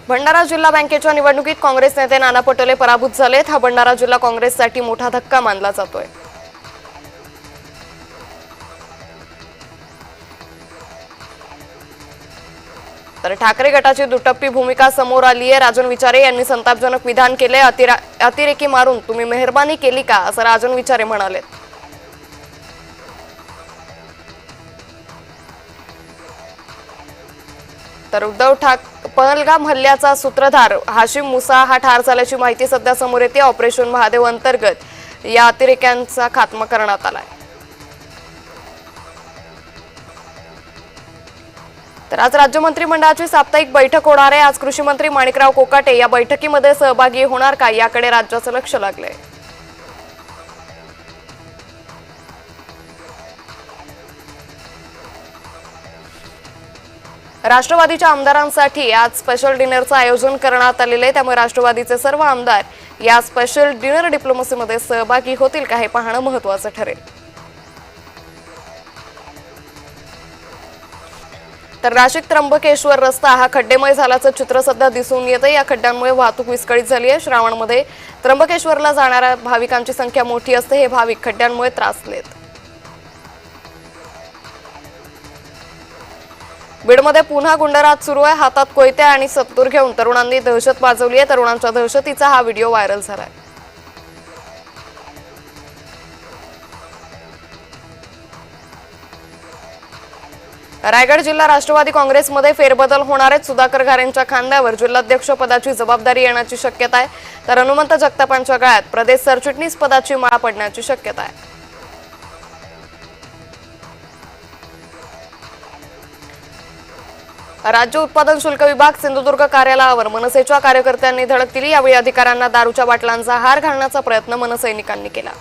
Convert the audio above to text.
भंडारा जिल्हा बँकेच्या निवडणुकीत काँग्रेस नेते नाना पटोले पराभूत झालेत। हा भंडारा जिल्हा काँग्रेससाठी मोठा धक्का मानला जातोय। तर ठाकरे गटाची दुटप्पी भूमिका समोर आली आहे। राजन विचारे यांनी संतापजनक विधान केले। अतिरेकी मारून तुम्ही मेहरबानी केली का, असं राजन विचारे म्हणाले। तर उद्धव ठाकरे पहलगाम हल्ल्याचा सूत्रधार हाशिम मुसा हा ठार झाल्याची माहिती सध्या समोर येते। ऑपरेशन महादेव अंतर्गत या अतिरेक्यांचा खात्मा करण्यात आलाय। तर आज राज्य मंत्रिमंडळाची साप्ताहिक बैठक होणार आहे। आज कृषी मंत्री माणिकराव कोकाटे या बैठकीमध्ये सहभागी होणार का, याकडे राज्याचं लक्ष लागलंय। राष्ट्रवादीच्या आमदारांसाठी आज स्पेशल डिनरचं आयोजन करण्यात आलेलं आहे। त्यामुळे राष्ट्रवादीचे सर्व आमदार या स्पेशल डिनर डिप्लोमसीमध्ये सहभागी होतील का, हे पाहणं महत्त्वाचं ठरेल। तर नाशिक त्र्यंबकेश्वर रस्ता हा खड्डेमय झाल्याचं चित्र सध्या दिसून येतं। या खड्ड्यांमुळे वाहतूक विस्कळीत झाली आहे। श्रावणमध्ये त्र्यंबकेश्वरला जाणाऱ्या भाविकांची संख्या मोठी असते। हे भाविक खड्ड्यांमुळे त्रासलेत। बीडमध्ये पुन्हा गुंडराज सुरू आहे। हातात कोयत्या आणि सत्तूर घेऊन तरुणांनी दहशत माजवली आहे। तरुणांच्या दहशतीचा हा व्हिडिओ व्हायरल झालाय। रायगड जिल्हा राष्ट्रवादी काँग्रेसमध्ये फेरबदल होणार आहेत। सुधाकर घारेंच्या खांद्यावर जिल्हाध्यक्ष पदाची जबाबदारी येण्याची शक्यता आहे। तर हनुमंत जगतापांच्या गळ्यात प्रदेश सरचिटणीस पदाची माळ पडण्याची शक्यता आहे। राज्य उत्पादन शुल्क विभाग सिंधुदुर्ग कार्यालयावर मनसेच्या कार्यकर्त्यांनी धडक दिली। यावेळी अधिकाऱ्यांना दारूच्या बाटल्यांचा हार घालण्याचा प्रयत्न मनसैनिकांनी केला।